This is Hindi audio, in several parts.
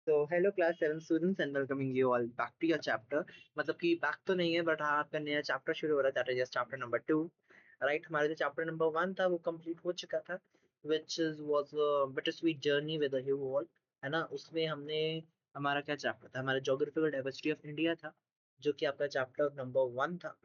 तो hello class 7 students and welcoming you all back to your chapter. मतलब कि बैक तो नहीं है बट हाँ आपका नया चैप्टर शुरू हो रहा है, that is chapter number 2। Right, हमारा जो चैप्टर नंबर 1 था वो कंप्लीट हो चुका था, which is was a bitter sweet journey with you all. है ना, उसमें हमने हमारा क्या चैप्टर था, हमारा ज्योग्राफिकल डाइवर्सिटी ऑफ इंडिया था, जो कि आपका चैप्टर नंबर 1 था।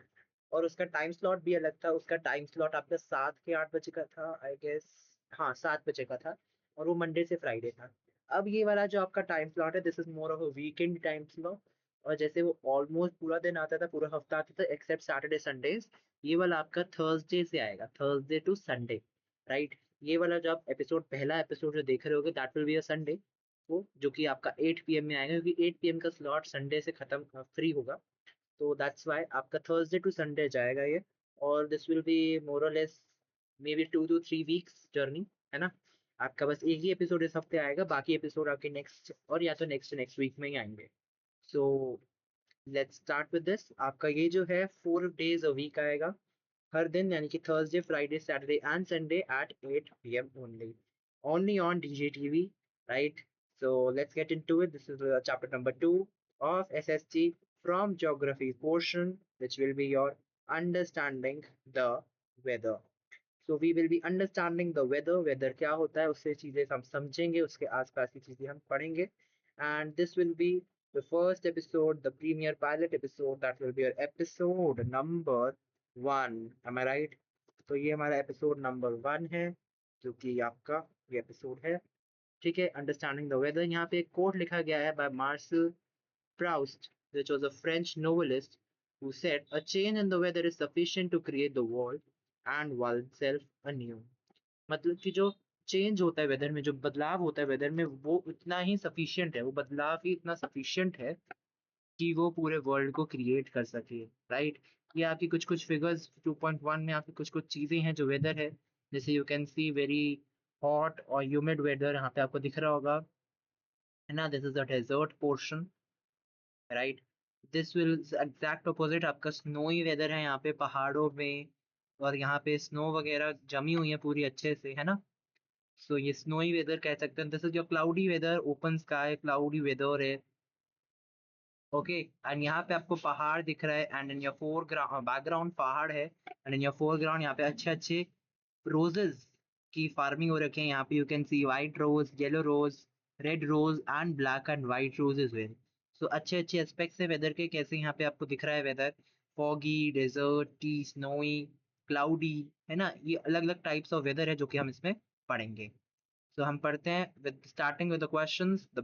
और उसका टाइम स्लॉट भी अलग था, उसका टाइम स्लॉट आपका 7 के 8 बजे का था आई गेस। हाँ, 7 बजे का था और वो मंडे से फ्राइडे था। अब ये वाला जो आपका टाइम स्लॉट है, this is more of a weekend time slot. और जैसे वो ऑलमोस्ट पूरा दिन आता था, पूरा हफ्ता आता था एक्सेप्ट सैटरडे संडेज, ये वाला आपका थर्सडे से आएगा, थर्सडे टू संडे। राइट, ये वाला जो आप एपिसोड, पहला एपिसोड जो देख रहे होगे, that will be a Sunday, वो जो कि आपका 8 PM में आएगा, क्योंकि 8 PM का स्लॉट संडे से खत्म फ्री होगा। तो दैट्स वाई आपका थर्सडे टू संडे जाएगा ये। और दिस विल बी मोर और less may be 2 to 3 weeks journey. है ना, आपका बस एक ही एपिसोड इस हफ्ते आएगा, बाकी एपिसोड आपके नेक्स्ट और या तो नेक्स्ट नेक्स्ट वीक में ही आएंगे। So let's start with this. आपका ये जो है 4 days अ वीक आएगा, हर दिन, यानी कि Thursday Friday Saturday and Sunday at 8 PM only, only on DJTV, right? So let's get into it. This is chapter number 2 of SST from geography portion, which will be your understanding the weather. So we will be understanding the weather. Weather क्या होता है, उससे चीजें हम समझेंगे, उसके आसपास की चीजें हम पढ़ेंगे। And this will be the first episode, the premiere pilot episode, that will be your episode number 1. Am I right? तो ये हमारा एपिसोड नंबर 1 है, जो कि आपका ये एपिसोड है। ठीक है, अंडरस्टैंडिंग द वेदर। यहाँ पे एक कोट लिखा गया है by Marcel Proust, which was a French novelist, who said, "A change in the weather is sufficient to create the world and oneself anew." मतलब कि जो चेंज होता है वेदर में, जो बदलाव होता है वेदर में, वो इतना ही सफिशिएंट है, वो बदलाव ही इतना सफिशिएंट है कि वो पूरे वर्ल्ड को क्रिएट कर सके। राइट, ये आपकी कुछ कुछ फिगर्स 2.1 में आपकी कुछ कुछ चीजें हैं जो वेदर है। जैसे you can see very hot और ह्यूमिड वेदर, यहाँ पे आपको दिख रहा होगा। है ना, this is the desert portion. Right, this will exact opposite आपका स्नोई वेदर है यहाँ पे पहाड़ों में, और यहाँ पे स्नो वगैरह जमी हुई है पूरी अच्छे से। है ना, सो ये स्नोई वेदर कह सकते हैं। This is your cloudy weather, open sky cloudy weather है। ओके, एंड यहाँ पे आपको पहाड़ दिख रहा है, and in your foreground background पहाड़ है, एंड इन योर फोरग्राउंड यहाँ पे अच्छे अच्छे रोजेस की फार्मिंग हो रखी है। यहाँ पे you can see white rose, yellow rose, red rose and black and white roses well. So अच्छे अच्छे एस्पेक्ट्स है वेदर के, कैसे यहाँ पे आपको दिख रहा है वेदर, फॉगी, डेजर्ट, टी, स्नोई, क्लाउडी। है ना, ये अलग अलग टाइप्स ऑफ वेदर है जो कि हम इसमें पढ़ेंगे। So हम पढ़ते हैं with starting with the questions, the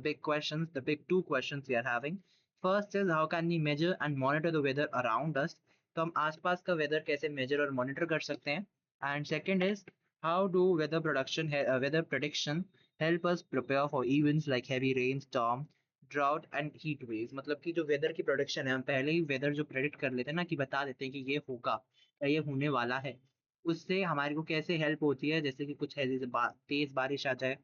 big two questions we are having. First is how can we measure and monitor the weather around us? तो हम आसपास का वेदर कैसे मेजर और मॉनिटर कर सकते हैं। And second is how do weather prediction help us prepare for events like heavy rain, storm, drought and heat waves. मतलब कि जो वेदर की प्रोडक्शन है, हम पहले ही वेदर जो प्रेडिक्ट कर लेते हैं ना, कि बता देते हैं कि ये होगा या ये होने वाला है, उससे हमारे को कैसे हेल्प होती है। जैसे कि कुछ है, जैसे तेज बारिश आ जाए,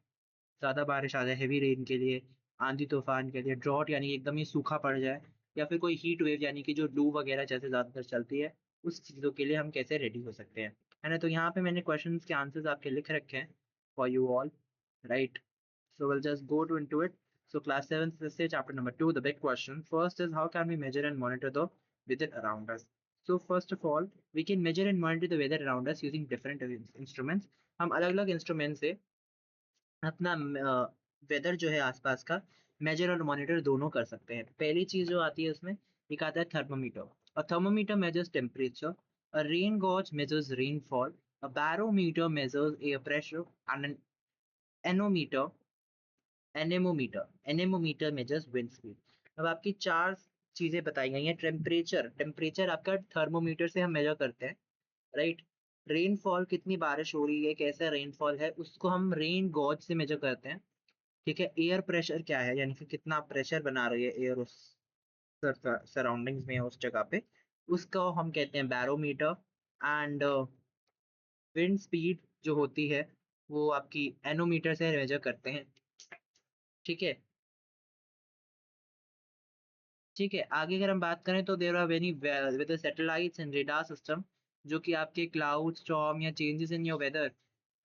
ज्यादा बारिश आ जाए हेवी रेन के लिए, आंधी तूफान के लिए, ड्रॉट यानी कि एकदम ही सूखा पड़ जाए, या फिर कोई हीट वेव यानी कि जो लू वगैरह जैसे ज्यादातर चलती है, उस चीजों के लिए हम कैसे रेडी हो सकते हैं। है ना, तो यहाँ पे मैंने क्वेश्चंस के आंसर्स आपके लिख रखे हैं for you all. Right, so we'll just go to into it. So class 7, let's say chapter number 2, the big question. First is how can we measure and monitor the weather around us? So first of all, we can measure and monitor the weather around us using different instruments. हम अलग अलग इंस्ट्रूमेंट से अपना वेदर जो है आसपास का मेजर और मॉनिटर दोनों कर सकते हैं। पहली चीज जो आती है उसमें, एक आता है thermometer. A thermometer measures temperature, a rain gauge measures rainfall, a barometer measures air pressure, and an anemometer anemometer measures wind speed. अब आपकी चार चीजें बताई गई हैं। टेम्परेचर, टेम्परेचर आपका थर्मोमीटर से हम मेजर करते हैं। राइट, रेनफॉल, कितनी बारिश हो रही है, कैसा रेनफॉल है, उसको हम रेन गॉज से मेजर करते हैं। ठीक है, एयर प्रेशर क्या है, यानी कि कितना प्रेशर बना रही है एयर उस सराउंडिंग्स में, उस जगह पे, उसको हम कहते हैं बैरोमीटर। एंड विंड स्पीड जो होती है, वो आपकी एनोमीटर से मेजर करते हैं। ठीक है, ठीक है, आगे अगर हम बात करें तो there are many weather satellites and radar system, जो कि आपके क्लाउड स्टॉर्म या चेंजेस इन योर वेदर,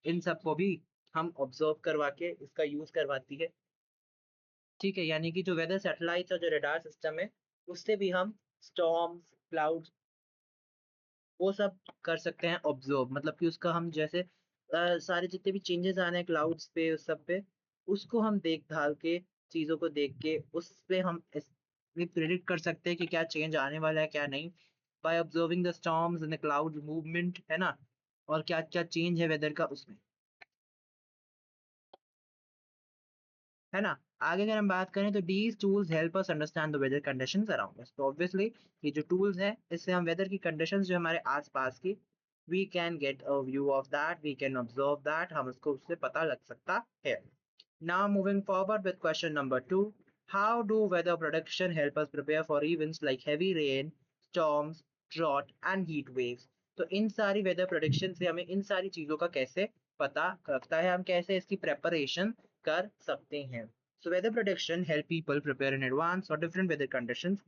इन सब को भी हम ऑब्जर्व करवा के इसका यूज करवाती है। ठीक है, यानी कि जो वेदर सैटेलाइट्स और जो रडार सिस्टम है उससे भी हम स्टॉर्म्स, क्लाउड्स, वो सब कर सकते हैं ऑब्जर्व, मतलब कि उसका हम जैसे सारे जितने भी चेंजेस आ रहे हैं क्लाउड्स पे उस सब पे, उसको हम देख भाल के, चीज़ों को देख के उस पे हम प्रिडिक्ट कर सकते हैं कि क्या चेंज आने वाला है क्या नहीं, by observing the storms and the cloud movement, है ना, और क्या क्या चेंज है वेदर का उसमें, है ना। आगे अगर हम बात करें तो these tools help us understand the weather conditions around us, तो ऑब्वियसली ये जो टूल्स हैं इससे हम वेदर की कंडीशंस जो हमारे आसपास की, we can get a view of that, we can observe that, हम उसको उससे पता लग सकता है। Now moving forward with question number 2, how do weather production help us prepare for events like heavy rain, storms, drought and heat waves. तो इन सारी वेदर प्रोडिक्शन से हमें इन सारी चीजों का कैसे पता लगता है, हम कैसे इसकी प्रेपरेशन कर सकते हैं। So weather prediction help people prepare in advance for different weather conditions.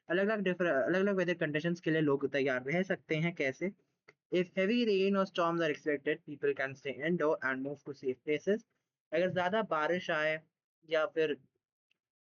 अलग अलग वेदर कंडीशंस के लिए लोग तैयार रह सकते हैं कैसे। If heavy rain or storms are expected, people can stay indoor and move to safe places. अगर ज्यादा बारिश आए या फिर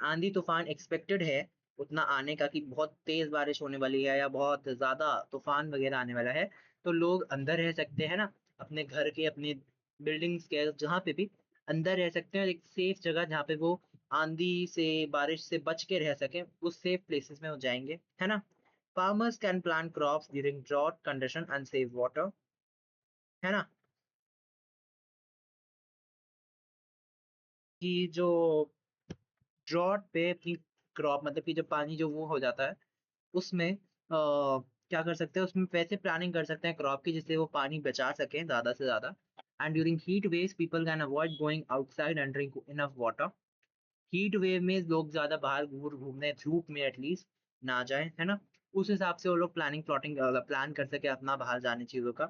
आंधी तूफान एक्सपेक्टेड है उतना आने का, कि बहुत तेज बारिश होने वाली है या बहुत ज्यादा तूफान वगैरह आने वाला है, तो लोग अंदर रह सकते हैं ना, अपने घर के, अपने बिल्डिंग्स के जहाँ पे भी अंदर रह सकते हैं, एक सेफ जगह जहाँ पे वो आंधी से बारिश से बच के रह सके, उस सेफ प्लेसेस में वो जाएंगे, है ना। Farmers can plant crops during drought condition and save water, है ना, कि जो ड्रॉट पे अपनी क्रॉप, मतलब कि जब पानी जो वो हो जाता है उसमें क्या कर सकते हैं, उसमें वैसे प्लानिंग कर सकते हैं क्रॉप की जिससे वो पानी बचा सकें ज़्यादा से ज़्यादा। And during heat waves people can avoid going outside and drink enough water. Heat wave में लोग ज़्यादा बाहर घूमने धूप में एटलीस्ट ना जाएं, है ना। उस हिसाब से वो लोग प्लानिंग प्लॉटिंग प्लान कर सके अपना बाहर जाने चीज़ों का,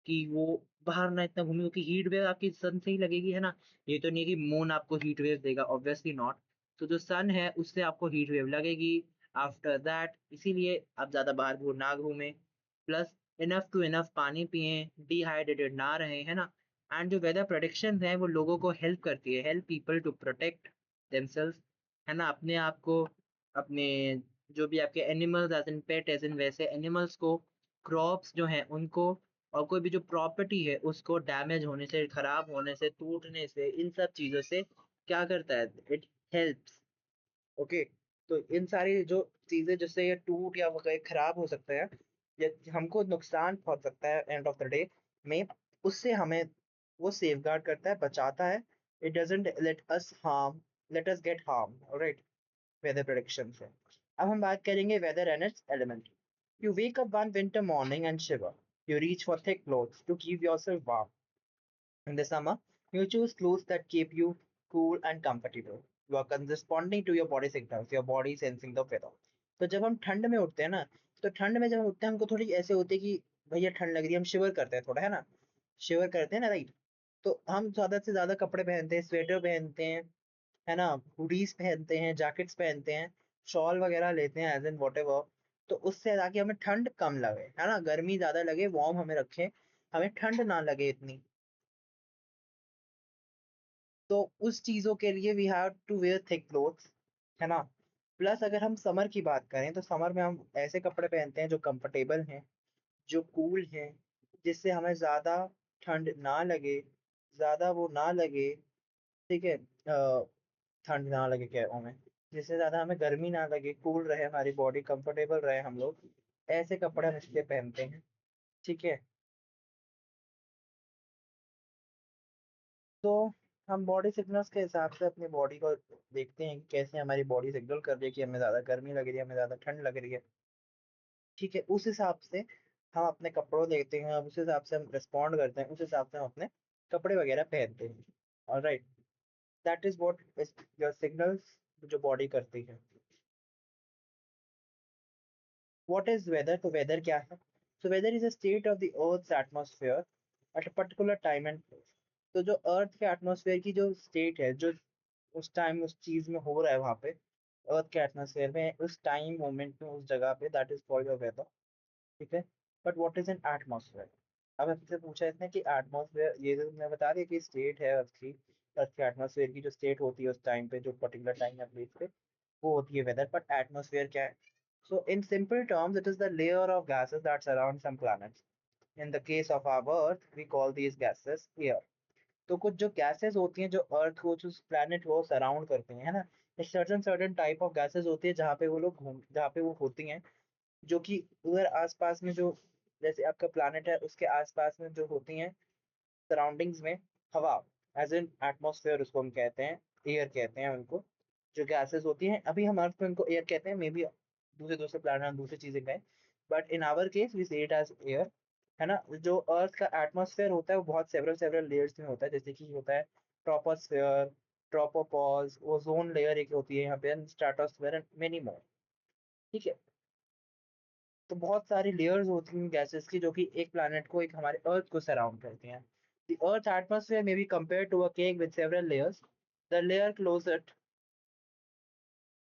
कि वो बाहर ना इतना घूमे, क्योंकि हीट वेव आपकी सन से ही लगेगी, है ना। ये तो नहीं है कि मून आपको हीट वेव देगा, ऑब्वियसली नॉट। तो जो सन है उससे आपको हीट वेव लगेगी आफ्टर दैट, इसीलिए आप ज़्यादा बाहर ना घूमें, प्लस इनफ टू इनफ पानी पिए, डिहाइड्रेटेड ना रहे, है ना। एंड जो वेदर प्रोडिक्शन है वो लोगों को हेल्प करती है, help people to protect themselves, है ना, अपने आप को, अपने जो भी आपके animals as in pet as in वैसे एनिमल्स को, क्रॉप्स जो हैं उनको, और कोई भी जो प्रॉपर्टी है उसको डैमेज होने से, खराब होने से, टूटने से, इन सब चीज़ों से क्या करता है, इट हेल्प्स। ओके, तो इन सारी जो चीज़ें जिससे ये टूट या वगैरह खराब हो सकते हैं या हमको नुकसान पहुंच सकता है एंड ऑफ द डे में, उससे हमें वो सेफ गार्ड करता है, बचाता है। It doesn't let us get harm, right, weather prediction से। अब हम बात करेंगे weather and its element. You wake up one winter morning and shiver, you reach for thick clothes to keep yourself warm. In the summer, you choose clothes that keep you cool and comfortable. You are corresponding to your body signals, your body sensing the weather. तो जब हम ठंड में उठते हैं ना, तो ठंड में जब हम उठते हैं हमको थोड़ी ऐसे होती है कि भैया ठंड लग रही है, हम शिवर करते हैं थोड़ा, है ना, शिवर करते हैं ना, राइट। तो हम ज्यादा से ज्यादा कपड़े पहनते हैं, स्वेटर पहनते हैं, है ना, हुडीज पहनते हैं, जैकेट्स पहनते हैं, शॉल वगैरह लेते हैं एज इन वॉट एवर। तो उससे ताकि हमें ठंड कम लगे, है ना, गर्मी ज्यादा लगे, वार्म हमें रखे, हमें ठंड ना लगे इतनी। तो उस चीजों के लिए we have to wear thick clothes, है ना। प्लस अगर हम समर की बात करें तो समर में हम ऐसे कपड़े पहनते हैं जो कंफर्टेबल हैं, जो कूल हैं, जिससे हमें ज्यादा ठंड ना लगे, ज्यादा वो ना लगे, ठीक है, ठंड ना लगे क्या हमें, जिससे ज्यादा हमें गर्मी ना लगे, कूल रहे हमारी बॉडी, कंफर्टेबल रहे हम लोग, ऐसे कपड़े हम इसलिए पहनते हैं, ठीक है। तो हम बॉडी सिग्नल्स के हिसाब से अपनी बॉडी को देखते हैं कि कैसे हमारी बॉडी सिग्नल कर रही है कि हमें ज़्यादा गर्मी लग रही है, हमें ज़्यादा ठंड लग रही है, ठीक है। उस हिसाब से हम अपने कपड़ों देखते हैं, उस हिसाब से हम रिस्पॉन्ड करते हैं, उस हिसाब से हम अपने कपड़े वगैरह पहनते हैं। Alright, that is what is your signals जो बॉडी करती है। व्हाट इज वेदर, तो वेदर क्या है। So weather is a state of the earth's atmosphere at a particular time and place. तो जो अर्थ के एटमॉस्फेयर की जो स्टेट है, जो उस टाइम उस चीज में हो रहा है वहां पे, अर्थ के एटमॉस्फेयर में उस टाइम मोमेंट में उस जगह पे, that is called your weather, ठीक है। But what is an atmosphere. अब आपसे पूछा इसने कि एटमॉस्फेयर, ये तो तुमने बता दिया कि स्टेट है अर्थ की, अर्थ के एटमॉस्फेयर की जो स्टेट होती है उस टाइम पे, जो पर्टिकुलर टाइम या प्लेस पे, वो होती है वेदर। बट एटमॉस्फेयर क्या है? So in simple terms it is the layer of gases that surround some planets. In the case of our earth we call these gases air. तो कुछ जो गैसेस होती हैं जो अर्थ को, जो प्लैनेट को सराउंड करती हैं, है ना, certain certain type of gases होती है जहाँ पे वो लोग घूम, जहाँ पे वो होती हैं, जो कि उधर आसपास में जो, जैसे आपका प्लैनेट है उसके आसपास में जो होती हैं सराउंडिंग्स में, हवा, एज इन एटमॉस्फेयर उसको हम कहते हैं, एयर कहते हैं उनको। जो गैसेस होती हैं, अभी हम अर्थ पे उनको एयर कहते हैं, मे बी दूसरे दूसरे प्लैनेट दूसरी चीजें कहें, but in our case we say it as air, है ना। जो अर्थ का एटमॉस्फेयर होता है वो बहुत सेवरल सेवरल लेयर्स में होता है, जैसे कि होता है ट्रोपोस्फेयर, ट्रोपोपॉज, ओजोन लेयर एक होती है यहाँ पे, स्ट्रेटोस्फेयर एंड मेनी मोर। ठीक है, तो बहुत सारी लेयर्स होती हैं गैसेस की जो कि एक प्लैनेट को, एक हमारे अर्थ को सराउंड करती हैं। The Earth's atmosphere may be compared to a cake with several layers. The layer closest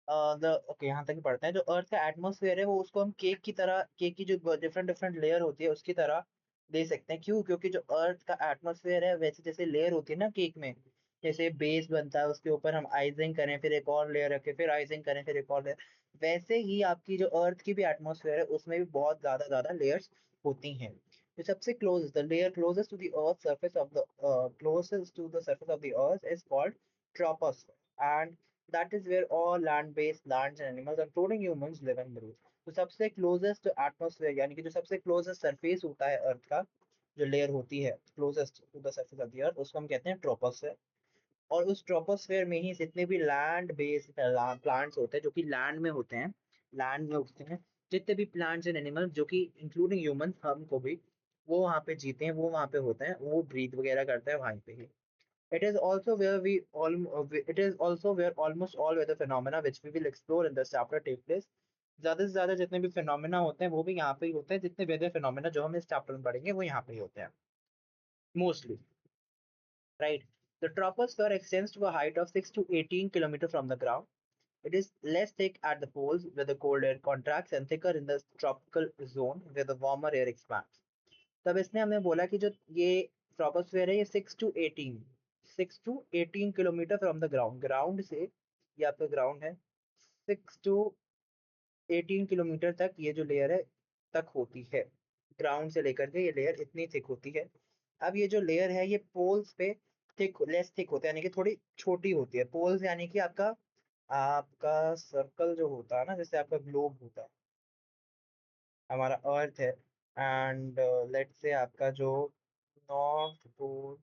the okay, यहाँ तक ही पढ़ते हैं। जो अर्थ का एटमॉस्फेयर है वो, उसको हम केक की तरह, केक की जो डिफरेंट डिफरेंट लेयर होती है उसकी तरह दे सकते हैं। क्यों? क्योंकि जो अर्थ का एटमॉस्फेयर है, वैसे जैसे लेयर होती है ना केक में, जैसे बेस बनता है उसके ऊपर हम आइजिंग करें, फिर एक और लेयर रखें, फिर आइजिंग करें, फिर एक और लेयर, वैसे ही आपकी जो अर्थ की भी एटमॉस्फेयर है उसमें भी बहुत ज्यादा ज्यादा लेयर्स होती हैं। जो सबसे close, the layer closest to the earth surface of the, closest to the surface of the earth is called troposphere, and that is where all land-based plants and animals, including humans, live and breathe. तो सबसे क्लोजेस्ट एटमॉस्फेयर, यानी कि जो सबसे क्लोजेस्ट सरफेस होता है अर्थ का, जो लेयर होती है closest to the surface of the earth, उसको हम कहते हैं ट्रोपोस्फेयर। और उस ट्रोपोस्फेयर में ही जितने भी लैंड बेस्ड प्लांट्स होते हैं, जो कि लैंड में होते हैं, लैंड में उगते हैं, जितने भी प्लांट्स एंड एनिमल्स, जो कि इंक्लूडिंग ह्यूमन, हमको भी, वो वहाँ पे जीते हैं, वो वहाँ पे होते हैं, वो ब्रीथ वगैरह करते हैं वहीं पे ही। It is also where it is also where almost all weather phenomena which we will explore in this chapter take place. ज्यादा से ज्यादा जितने भी फिनोमेना होते हैं वो भी यहाँ पे ही होते हैं, जितने वेदर फिनोमेना जो हम इस चैप्टर में पढ़ेंगे वो यहाँ पे ही होते हैं mostly, right. The troposphere extends to a height of 6 to 18 kilometers from the ground. It is less thick at the poles where the cold air contracts and thicker in the tropical zone where the warmer air expands. तब इसने हमें बोला कि जो ये ट्रोपोस्फेयर है ये 6 to 18 kilometre from the ground, ground से, ये आपका ग्राउंड है, 6 to 18 किलोमीटर तक ये जो लेयर है तक होती है। ग्राउंड से लेकर के ये लेयर इतनी थिक होती है। अब ये जो लेयर है ये पोल्स पे थिक, लेस थिक होता है, यानी कि थोड़ी छोटी होती है। पोल्स यानी कि आपका, आपका सर्कल जो होता है ना, जैसे आपका ग्लोब होता है, हमारा अर्थ है, एंड लेट्स से आपका जो नॉर्थ पोल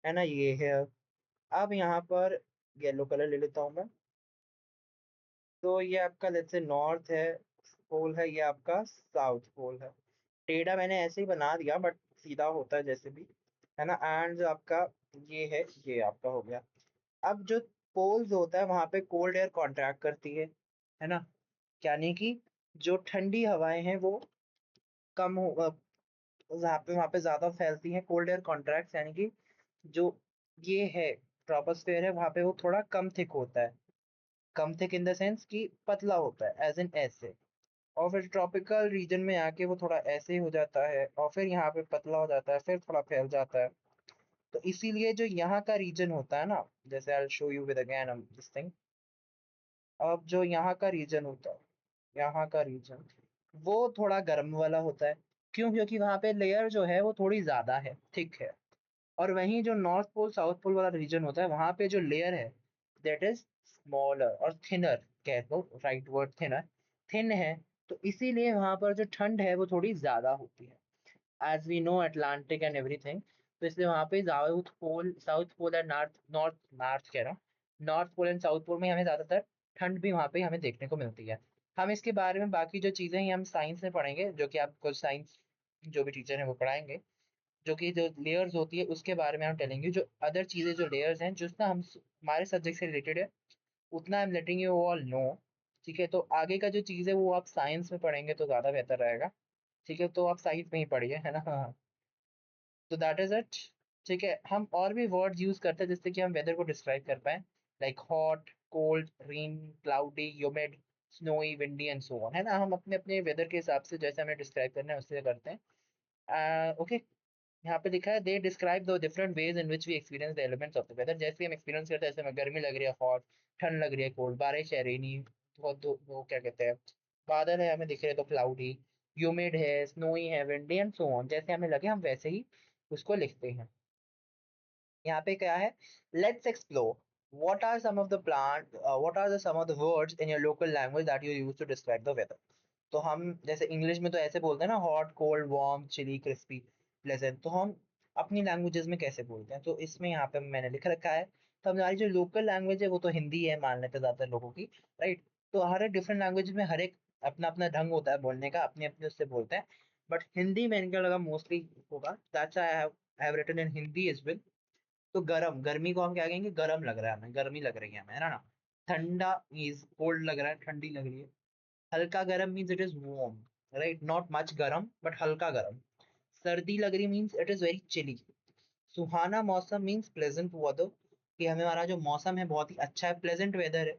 है ना, ये है। अब यहाँ पर येलो कलर ले लेता हूँ मैं। तो ये आपका लेट्स से नॉर्थ है, पोल है, ये आपका साउथ पोल है। टेढ़ा मैंने ऐसे ही बना दिया बट सीधा होता है जैसे भी, है ना। एंड जो आपका ये है, ये आपका हो गया। अब जो पोल्स होता है वहां पे कोल्ड एयर कॉन्ट्रैक्ट करती है ना, यानी कि जो ठंडी हवाएं हैं वो कम हो, वहां पे ज्यादा फैलती हैं। कोल्ड एयर कॉन्ट्रैक्ट यानी कि जो ये है ट्रोपोस्फेयर है वहां पे वो थोड़ा कम थिक होता है। कम थिक इन द सेंस कि पतला होता है, एज इन ऐसे। और फिर ट्रॉपिकल रीजन में आके वो थोड़ा ऐसे ही हो जाता है, और फिर यहाँ पे पतला हो जाता है, फिर थोड़ा फैल जाता है। तो इसीलिए जो यहाँ का रीजन होता है ना, जैसे I show you with again this thing. अब जो यहाँ का रीजन होता है, यहाँ का रीजन, वो थोड़ा गर्म वाला होता है। क्यों? क्योंकि वहाँ पे लेयर जो है वो थोड़ी ज्यादा है, थिक है। और वहीं जो नॉर्थ पोल साउथ पोल वाला रीजन होता है वहां पे जो लेयर है दैट इज स्मॉलर और थिनर, कह दो, राइट वर्ड थिनर, थिन है। तो इसीलिए वहां पर जो ठंड है वो थोड़ी ज्यादा होती है, as we know Atlantic and everything. तो इसलिए वहां पे south pole and north, north कह रहा हूँ, north pole and south pole में हमें ज्यादातर ठंड भी वहां पे हमें देखने को मिलती है। हम इसके बारे में बाकी जो चीजें हैं हम साइंस में पढ़ेंगे, जो कि आपको साइंस जो भी टीचर है वो पढ़ाएंगे। जो कि जो लेयर्स होती है उसके बारे में हम टेलेंगे, जो अदर चीजें जो लेयर्स हैं जितना हम हमारे सब्जेक्ट से रिलेटेड है उतना I am letting you all know. ठीक है, तो आगे का जो चीज़ है वो आप साइंस में पढ़ेंगे तो ज़्यादा बेहतर रहेगा। ठीक है, तो आप साइंस में ही पढ़िए, है ना। हाँ, तो दैट इज इट। ठीक है, हम और भी वर्ड्स यूज करते हैं जिससे कि हम वेदर को डिस्क्राइब कर पाए, like hot, cold, rain, cloudy, humid, snowy, windy and so on, है ना। हम अपने अपने वेदर के हिसाब से जैसे हमें डिस्क्राइब करना है उससे करते हैं। ओके, यहाँ पे लिखा है they describe the different ways in which we experience the elements of the weather. जैसे हम एक्सपीरियंस करते हैं, जैसे हमें गर्मी लग रही है हॉट, ठंड लग रही है कोल्ड, बारिश है रेनी, बहुत वो क्या कहते हैं, बादल है हमें दिख रहे तो क्लाउडी, ह्यूमिड है, स्नोई है, विंडी एंड सो ऑन, जैसे हमें लगे हम वैसे ही उसको लिखते हैं। यहाँ पे क्या है, let's explore what are some of the what are the some of the words in your local language that you use to describe the weather। तो हम जैसे इंग्लिश में तो ऐसे बोलते हैं ना, hot, cold, warm, chilly, crispy, pleasant, तो हम अपनी लैंग्वेजेस में कैसे बोलते हैं, तो इसमें यहाँ पे मैंने लिख रखा है। तो हमारी जो लोकल लैंग्वेज है वो तो हिंदी है मान लेते हैं ज्यादातर लोगों की, राइट। तो हर एक डिफरेंट लैंग्वेज में हर एक अपना अपना ढंग होता है बोलने का, अपने अपने उससे बोलते हैं। बट हिंदी में इनका लगा मोस्टली होगा, that's I have written in Hindi as well. तो गरम, गर्मी को हम क्या कहेंगे, गरम लग रहा है हमें, गर्मी लग रही है हमें, है ना। ठंडा मीन्स कोल्ड लग रहा है, ठंडी लग रही है। हल्का गरम means it is warm, right, not much गरम बट हल्का गरम। सर्दी लग रही means it is very chilly. सुहाना मौसम मीन्स प्लेजेंट वेदर, कि हमें हमारा जो मौसम है बहुत ही अच्छा है, प्लेजेंट वेदर है,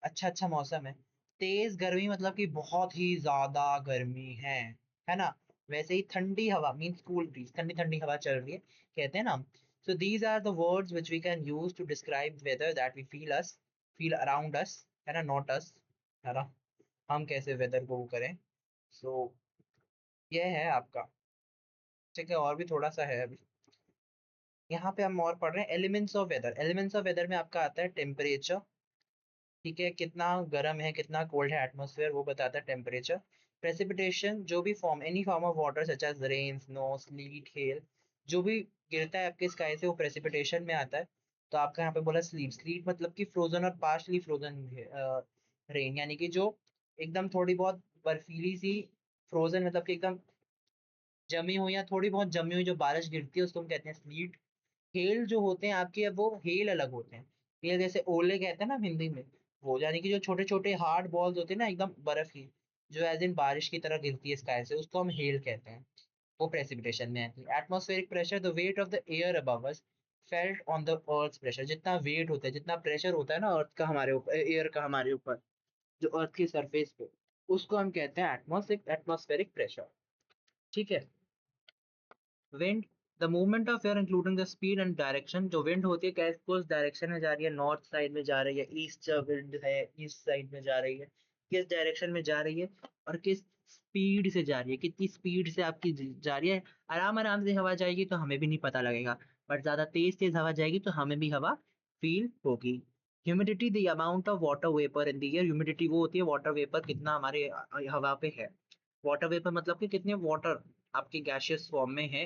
अच्छा अच्छा मौसम है। तेज गर्मी मतलब कि बहुत ही ज्यादा गर्मी है ना। वैसे ही ठंडी हवा मीन्स कूल ब्रीज, ठंडी ठंडी हवा चल रही है, कहते हैं ना। So these are the words which we can use to describe weather that we feel around us, है ना, नॉट अस, है ना, हम कैसे वेदर को वो करें। सो ये है आपका, ठीक है। और भी थोड़ा सा है अभी, यहाँ पे हम और पढ़ रहे हैं elements of weather. Elements of weather में आपका आता है टेम्परेचर, ठीक है, कितना गर्म है कितना कोल्ड है एटमॉस्फेयर, वो बताता है टेम्परेचर। प्रेसिपिटेशन, जो भी form, any form of water such as rain, snow, sleet, hail, जो भी गिरता है आपके स्काई से वो प्रेसिपिटेशन में आता है। तो आपका यहाँ पे बोला स्लीट, स्लीट मतलब कि फ्रोजन और पार्शली फ्रोजन रेन, यानी कि जो एकदम थोड़ी बहुत बर्फीली सी, फ्रोजन मतलब कि एकदम जमी हुई या थोड़ी बहुत जमी हुई जो बारिश गिरती है उसको हम कहते हैं स्लीट। हेल जो होते हैं आपके, अब वो हेल अलग होते हैं। हेल जैसे ओले कहते हैं ना हिंदी में, वो यानी कि जो छोटे छोटे हार्ड बॉल्स होते हैं ना एकदम बर्फ की, जो एज इन बारिश की तरह गिरती है स्काई से, उसको हम हेल कहते हैं। वो प्रेसिपिटेशन में आती है। Atmospheric pressure, the weight of the air above us felt on the earth pressure, जितना वेट होता है, जितना प्रेशर होता है ना अर्थ का हमारे ऊपर, एयर का हमारे ऊपर, जो अर्थ की सरफेस पे, उसको हम कहते हैं एटमॉस्फेरिक प्रेशर, ठीक है। Wind, the movement of air including the speed and direction, जो विंड होती है किस डायरेक्शन में जा रही है, नॉर्थ साइड में जा रही है, ईस्ट विंड है ईस्ट साइड में जा रही है, किस डायरेक्शन में जा रही है, और किस स्पीड से जा रही है, कितनी स्पीड से आपकी जा रही है। आराम आराम से हवा जाएगी तो हमें भी नहीं पता लगेगा, बट ज्यादा तेज तेज हवा जाएगी तो हमें भी हवा फील होगी। Humidity, the amount of water vapour in the air, humidity वो होती है वाटर वेपर कितना हमारे हवा पे है। वाटर वेपर मतलब कि कितने वाटर आपके गैशियस फॉर्म में है।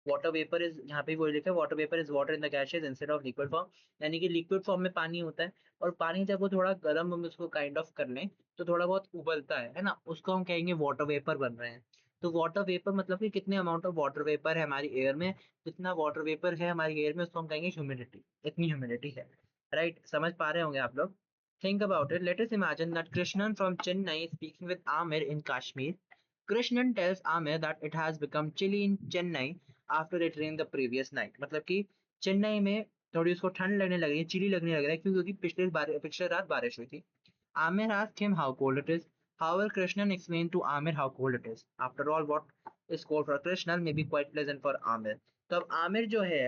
वाटर वेपर इज, यहाँ पे वो लिखा है water vapour is water in the gases instead of liquid form, यानी कि लिक्विड फॉर्म में पानी होता है, और पानी जब वो थोड़ा गर्म हम उसको काइंड ऑफ कर लें तो थोड़ा बहुत उबलता है ना, उसको हम कहेंगे वाटर वेपर बन रहे हैं। तो वाटर वेपर मतलब कि कितने अमाउंट ऑफ वाटर वेपर है हमारी एयर में, जितना वाटर वेपर है हमारी एयर में उसको हम कहेंगे ह्यूमिडिटी, इतनी ह्यूमिडिटी है, राइट। समझ पा रहे होंगे आप लोग। Think about it, let us imagine that Krishnan from Chennai speaking with Aamir in Kashmir. Krishnan tells Amir that it has become chilly in Chennai after it rained the previous night। मतलब कि चेन्नई में थोड़ी उसको ठंड लगने लग रही है, चिली लगने लग रहा है, क्योंकि पिछले रात बारिश हुई थी। Amir asked him how cold it is. However, Krishnan explained to Amir how cold it is. After all, what is cold for Krishnan may be quite pleasant for Amir। तो अब आमिर जो है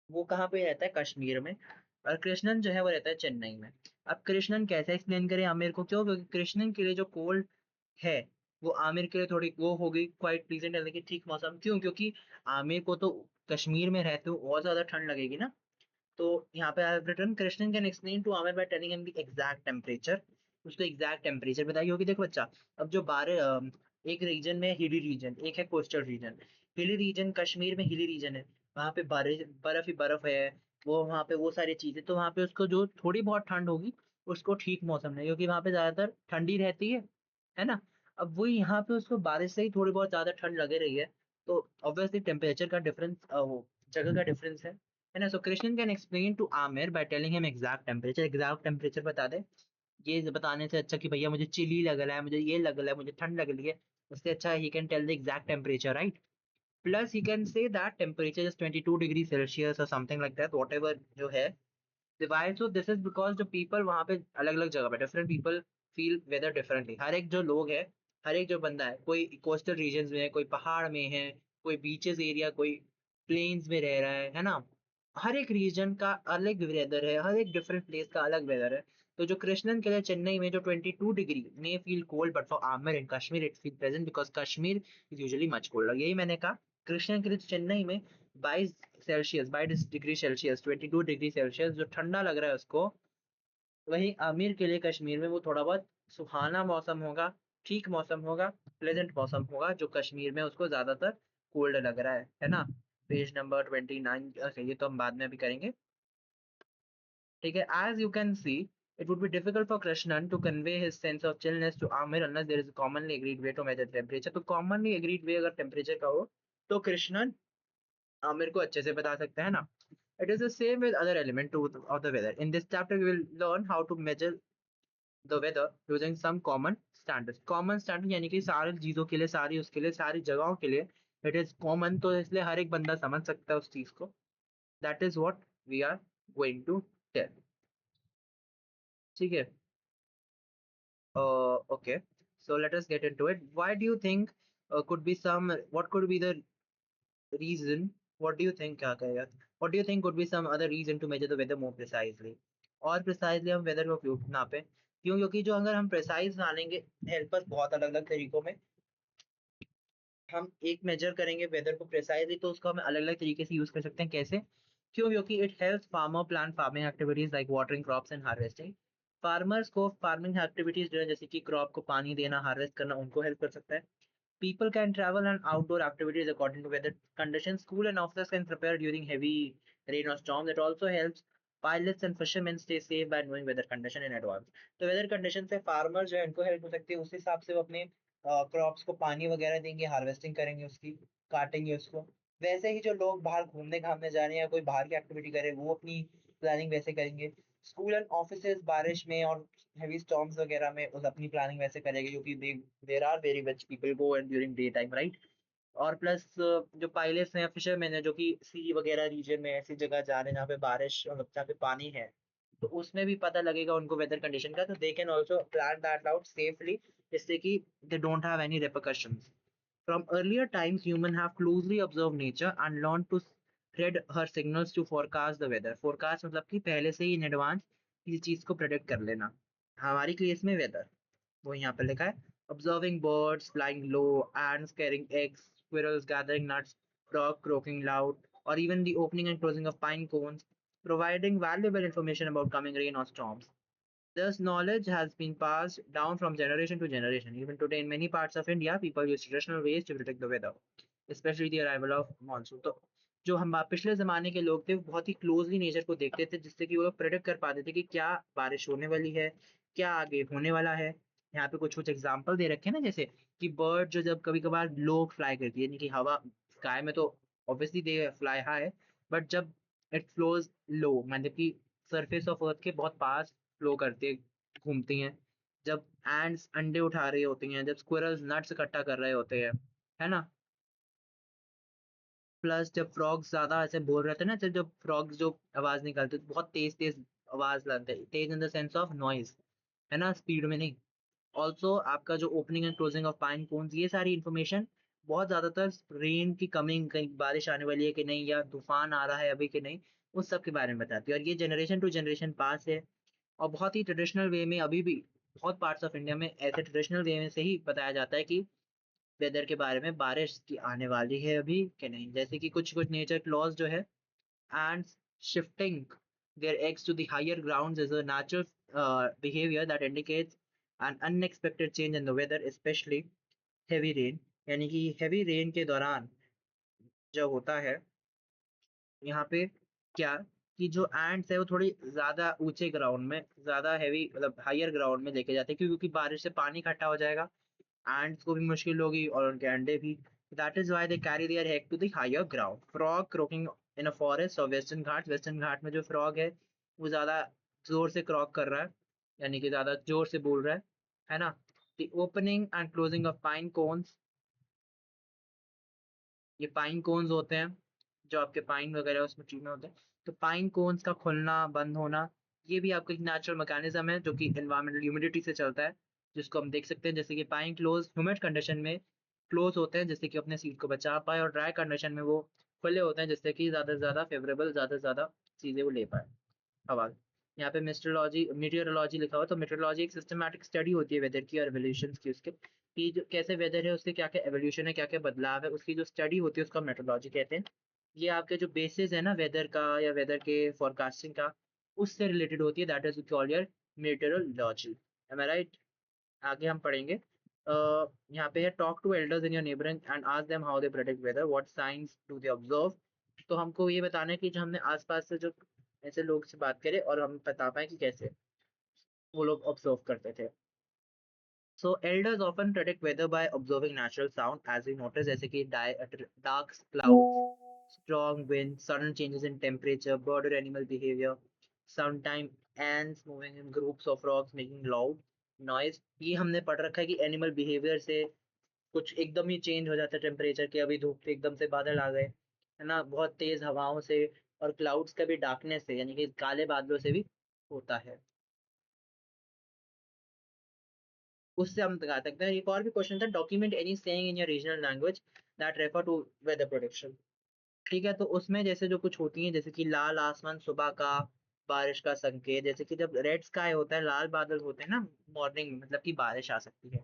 वो कहाँ पे रहता है, कश्मीर में, और कृष्णन जो है वो रहता है चेन्नई में। अब कृष्णन कैसे एक्सप्लेन करें आमिर को, क्यों, क्योंकि कृष्णन के लिए जो कोल्ड है वो आमिर के लिए थोड़ी वो हो गई क्वाइट प्लीजेंट, यानी कि ठीक मौसम, क्यों, क्योंकि आमिर को तो कश्मीर में रहते हुए और ज्यादा ठंड लगेगी ना। तो यहाँ पे I have written Krishnan can explain to Aamir by telling him the exact temperature, उसको एग्जैक्ट टेम्परेचर बताइए, होगी देखो बच्चा। अब जो बारह एक रीजन में हिली रीजन, एक है coastal region. Hilly region Kashmir में हिली रीजन है, वहाँ पे बारिश, बर्फ ही बर्फ है, वो वहाँ पे वो सारी चीजें, तो वहाँ पे उसको जो थोड़ी बहुत ठंड होगी उसको ठीक मौसम नहीं, क्योंकि वहाँ पे ज्यादातर ठंडी रहती है ना। अब वो यहाँ पे उसको बारिश से ही थोड़ी बहुत ज्यादा ठंड लगे रही है, तो ऑब्वियसली टेम्परेचर का डिफरेंस, वो जगह का डिफरेंस है ना। So Krishna can explain to Aamir by telling him exact temperature बता दे। ये बताने से अच्छा कि भैया मुझे चिली लग रहा है, मुझे ये लग रहा है, मुझे ठंड लग रही है, उससे अच्छा ही can tell the exact temperature, right. Plus he can say that temperature is 22 degree Celsius और something like that, whatever जो है divide, so this is because जो पीपल वहाँ पे अलग अलग जगह पे different people feel weather differently. हर एक जो लोग है, हर एक जो बंदा है, कोई कोस्टल रीजन में है, कोई पहाड़ में है, कोई बीचेस एरिया, कोई प्लेन्स में रह रहा है ना। हर एक रीजन का अलग वेदर है, हर एक डिफरेंट प्लेस का अलग वेदर है। तो जो कृष्णन के लिए चेन्नई में जो 22 degree may feel cold, but for Aamir in Kashmir it feel present because Kashmir is usually much colder. यही मैंने कहा, कृष्णन के लिए चेन्नई में 22 डिग्री सेल्सियस 22 डिग्री सेल्सियस जो ठंडा लग रहा है उसको, वहीं आमिर के लिए कश्मीर में वो थोड़ा बहुत सुहाना मौसम होगा, ठीक मौसम होगा, प्लेजेंट मौसम होगा, जो कश्मीर में उसको ज्यादातर कोल्ड लग रहा है ना। पेज नंबर 29, ये तो हम बाद में भी करेंगे, ठीक है। As you can see, it would be difficult for Krishnan to convey his sense of chillness to Amir unless there is a commonly agreed way to measure temperature। तो commonly agreed way अगर temperature का हो तो कृष्णन आमिर को अच्छे से बता सकते हैं ना। It is the same with other element to of the weather. In this chapter, we will learn how to measure the weather using some common standards। Common standard यानी कि सारी चीजों के लिए, सारी उसके लिए, सारी जगहों के लिए it is common, तो इसलिए हर एक बंदा समझ सकता है उस चीज को। That is what we are going to tell, ठीक है। Okay, so let us get into it. Why do you think could be some? What could be the reason? What do you think? क्या कहेगा? What do you think could be some other reason to measure the weather more precisely? और precisely हम weather को क्यों नापे? क्यों? क्योंकि जो अगर हम precise मानेंगे help us बहुत अलग अलग तरीकों में। हम एक मेजर करेंगे वेदर को प्रिसाइजली तो उसको हम अलग अलग तरीके से यूज कर सकते हैं। कैसे? क्यों? क्योंकि it helps farmer plan farming activities like watering crops and harvesting. Farmers को फार्मिंग एक्टिविटीज जो है जैसे कि क्रॉप को पानी देना, हार्वेस्ट करना, उनको हेल्प कर सकता है। People can travel on outdoor activities according to weather conditions. School and officers can prepare during heavy rain or storms. It also helps pilots and fishermen stay safe by knowing weather condition in advance. तो weather condition से farmer जो है उनको हेल्प हो सकती है, उस हिसाब से वो अपने क्रॉप्स को पानी वगैरह देंगे, हार्वेस्टिंग करेंगे उसकी, काटेंगे उसको। वैसे ही जो लोग बाहर घूमने घामने जा रहे हैं या कोई बाहर की एक्टिविटी करे वो अपनी प्लानिंग वैसे करेंगे। स्कूल एंड ऑफिसेज बारिश में और हेवी स्टॉर्म्स वगैरह में उस अपनी प्लानिंग वैसे करेंगे क्योंकि there are very much people go and during day time, right. और प्लस जो पायलट्स हैं, फिशरमैन है, जो कि सी वगैरह रीजन में ऐसी जगह जा रहे हैं जहाँ पे बारिश और जहाँ पे पानी है, तो उसमें भी पता लगेगा उनको वेदर कंडीशन का, तो they can also plan that out safely, जिससे कि they don't have any repercussions. From earlier times, humans have closely observed nature and learned to read her signals to forecast the weather। Forecast मतलब कि पहले से ही in advance किसी चीज को predict कर लेना। हमारी केस में weather, वो यहाँ पे लिखा है। Observing birds flying low, ants carrying eggs, squirrels gathering nuts, frog croaking loud, or even the opening and closing of pine cones, providing valuable information about coming rain or storms। This knowledge has been passed down from generation to generation. Even today, in many parts of India, people use traditional ways to predict the weather, especially the arrival of monsoon। तो जो हम पिछले जमाने के लोग थे वो बहुत ही क्लोजली नेचर को देखते थे, जिससे कि वो लोग प्रेडिक्ट कर पाते थे कि क्या बारिश होने वाली है, क्या आगे होने वाला है। यहाँ पे कुछ कुछ एग्जाम्पल दे रखे हैं ना, जैसे कि बर्ड जो जब कभी कभार लो फ्लाई करती है, यानी कि हवा स्काई में तो obviously they fly high, but जब इट फ्लोज लो मतलब कि सरफेस ऑफ अर्थ के बहुत पास फ्लो करती है, घूमती हैं। जब एंड्स अंडे उठा रही होती हैं, जब स्क्विरल्स नट्स इकट्ठा कर रहे होते हैं, है ना। प्लस जब फ्रॉग्स ज्यादा ऐसे बोल रहे थे ना, जब फ्रॉग्स जो आवाज निकालते हैं, बहुत तेज तेज आवाज लाते हैं, तेज in the sense of noise, है ना, स्पीड में नहीं। ऑल्सो आपका जो opening and closing of pine cones, ये सारी इंफॉर्मेशन बहुत ज्यादातर रेन की कमिंग, कहीं बारिश आने वाली है कि नहीं, या तूफान आ रहा है अभी कि नहीं, उस सब के बारे में बताती है। और ये जनरेशन टू जनरेशन पास है। और बहुत ही ट्रेडिशनल वे में अभी भी बहुत पार्ट्स ऑफ इंडिया में ऐसे ट्रेडिशनल वे में से ही बताया जाता है कि वेदर के बारे में, बारिश की आने वाली है अभी कि नहीं। जैसे कि कुछ कुछ नेचर क्लॉज जो है, ants shifting their eggs to the higher grounds is a natural behavior that indicates an unexpected change in the weather, especially heavy rain। यानी कि heavy rain के दौरान जब होता है यहाँ पे क्या, कि जो एंड्स है वो थोड़ी ज्यादा ऊंचे ग्राउंड में, ज्यादा हैवी मतलब हायर ग्राउंड में लेके जाते हैं, क्योंकि बारिश से पानी इकट्ठा हो जाएगा, एंड्स को भी मुश्किल होगी और उनके अंडे भी। That is why they carry their egg to the higher ground. Frog croaking in a forest और वेस्टर्न घाट, वेस्टर्न घाट में जो फ्रॉग है वो ज्यादा जोर से क्रॉक कर रहा है, यानी कि ज्यादा जोर से बोल रहा है ना। The opening and closing of pine cones, ये पाइन कोन्स होते हैं जो आपके पाइन वगैरह उसमें ट्री में होते हैं। तो पाइन कोन्स का खुलना बंद होना, ये भी आपका एक नेचुरल मैकेनिज्म है जो कि एनवायरमेंटल ह्यूमिडिटी से चलता है, जिसको हम देख सकते हैं। जैसे कि पाइन क्लोज ह्यूमिड कंडीशन में क्लोज होते हैं जिससे कि अपने सीड को बचा पाए, और ड्राई कंडीशन में वो खुले होते हैं जिससे कि ज़्यादा से ज़्यादा फेवरेबल, ज़्यादा से ज़्यादा चीज़ें वो ले पाए हवा। यहाँ पे मीटियोरोलॉजी लिखा हुआ है, तो मीटियोरोलॉजी एक सिस्टमैटिक स्टडी होती है वेदर की और एवोल्यूशंस की, उसके कि जो कैसे वेदर है उसके क्या क्या एवोल्यूशन है, क्या क्या बदलाव है, उसकी जो स्टडी होती है उसको मेट्रोलॉजी कहते हैं। ये आपके जो बेसिस है ना वेदर का या वेदर के फोरकास्टिंग का, उससे रिलेटेड होती है, that is called your meteorology. Am I right? आगे हम पढ़ेंगे। यहाँ पे है talk to elders in your neighbouring and ask them how they predict weather, what science do they observe. तो हमको ये बताना है कि जो हमने आसपास से जो ऐसे लोग से बात करें और हम बता पाए कि कैसे वो लोग ऑब्जर्व करते थे। So elders often predict weather by observing natural sound, as we notice, जैसे कि dark clouds, strong wind, sudden changes in temperature, bird or animal behavior, sometimes ants moving in groups of frogs making loud noise। ये हमने पढ़ रखा है कि एनिमल बिहेवियर से कुछ एकदम ही चेंज हो जाता है टेम्परेचर के, अभी धूप थे एकदम से बादल आ गए, है ना, बहुत तेज हवाओं से, और क्लाउड्स का भी डार्कनेस से यानी कि काले बादलों से भी होता है। उससे हम बता सकते हैं। एक और भी क्वेश्चन था, document any saying in your regional language that refer to weather prediction. ठीक है, तो उसमें जैसे जो कुछ होती हैं, जैसे कि लाल आसमान सुबह का बारिश का संकेत, जैसे कि जब रेड स्काई होता है, लाल बादल होते हैं ना मॉर्निंग में, मतलब कि बारिश आ सकती है।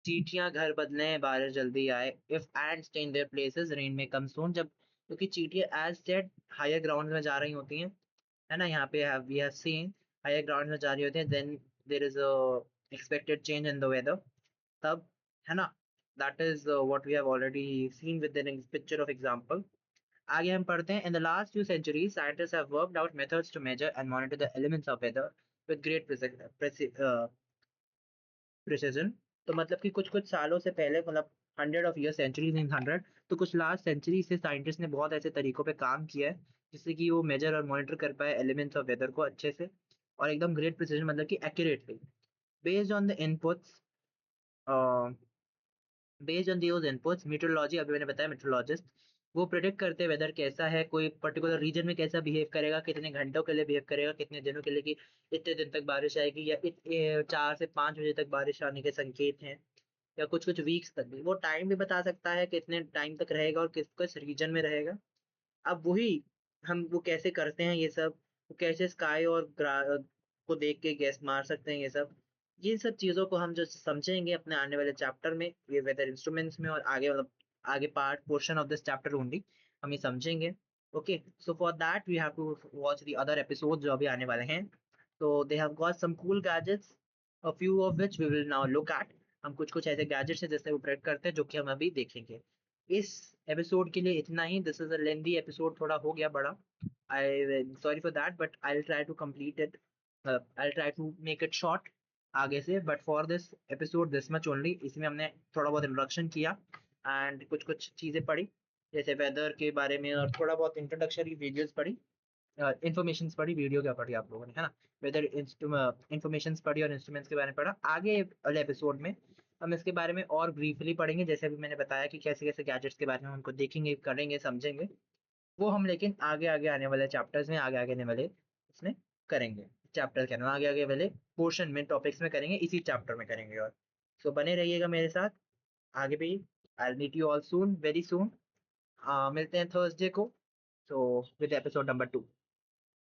चींटियां घर बदले बारिश जल्दी आए, if ends stay in their places rain में कम सून, जब क्योंकि चींटियां एज सेड हायर ग्राउंड में जा रही होती हैं, है ना, यहाँ पे we have seen higher ground में जा रही होती हैं, then there is a expected change in the weather, तब, है ना, that is what we have already seen with the picture of example. आगे हम पढ़ते हैं, in the last few centuries scientist have worked out methods to measure and monitor the elements of weather with great precision. तो मतलब कि कुछ कुछ सालों से पहले, मतलब 100 of years, सेंचुरीज इन 100, तो कुछ लास्ट सेंचुरी से साइंटिस्ट ने बहुत ऐसे तरीकों पे काम किया है जिससे कि वो मेजर और मॉनिटर कर पाए एलिमेंट्स ऑफ वेदर को अच्छे से, और एकदम ग्रेट प्रिसिजन, मतलब कि accurately, based on the inputs, based on those inputs meteorology, अभी मैंने बताया मीटरोलॉजिस्ट, वो प्रिडिक्ट करते हैं वेदर कैसा है, कोई पर्टिकुलर रीजन में कैसा बिहेव करेगा, कितने घंटों के लिए बिहेव करेगा, कितने दिनों के लिए, कि इतने दिन तक बारिश आएगी, या 4 से 5 बजे तक बारिश आने के संकेत हैं, या कुछ कुछ वीक्स तक भी, वो टाइम भी बता सकता है कितने टाइम तक रहेगा और किस किस रीजन में रहेगा। अब वही हम वो कैसे करते हैं ये सब, वो कैसे स्काई और को देख के गैस मार सकते हैं, ये सब चीज़ों को हम जो समझेंगे अपने आने वाले चैप्टर में, ये वेदर इंस्ट्रूमेंट्स में, और आगे मतलब आगे part portion of this chapter only हम ये समझेंगे। Okay, so for that we have to watch the other episode जो अभी आने वाले हैं। तो they have got some cool gadgets, a few of which we will now look at. हम कुछ कुछ ऐसे गैजेट्स हैं जिससे वो प्रेडिक्ट करते हैं जो कि हम अभी देखेंगे। इस एपिसोड के लिए इतना ही, this is a lengthy episode, थोड़ा हो गया बड़ा, I sorry for that, but I will try to complete it, I will try to make it short आगे से, but for this episode this much only. इसमें हमने थोड़ा बहुत इंट्रोडक्शन किया एंड कुछ कुछ चीज़ें पढ़ी, जैसे वेदर के बारे में, और थोड़ा बहुत इंट्रोडक्शनरी वीडियोस पढ़ी, इन्फॉर्मेशन पढ़ी, वीडियो क्या पढ़ी आप लोगों ने, है ना, वेदर इन्फॉर्मेशन पढ़ी और इंस्ट्रूमेंट्स के बारे में पढ़ा। आगे वाले एपिसोड में हम इसके बारे में और ब्रीफली पढ़ेंगे, जैसे अभी मैंने बताया कि कैसे कैसे गैजेट्स के बारे में हमको देखेंगे, करेंगे, समझेंगे, वो हम लेकिन आगे आगे आने वाले चैप्टर्स में, आगे आगे आने वाले इसमें करेंगे, चैप्टर के नाम आगे आगे वाले पोर्शन में, टॉपिक्स में करेंगे, इसी चैप्टर में करेंगे। और सो बने रहिएगा मेरे साथ आगे भी। I meet you all soon, very soon. मिलते हैं थर्सडे को, सो विद एपिसोड नंबर 2।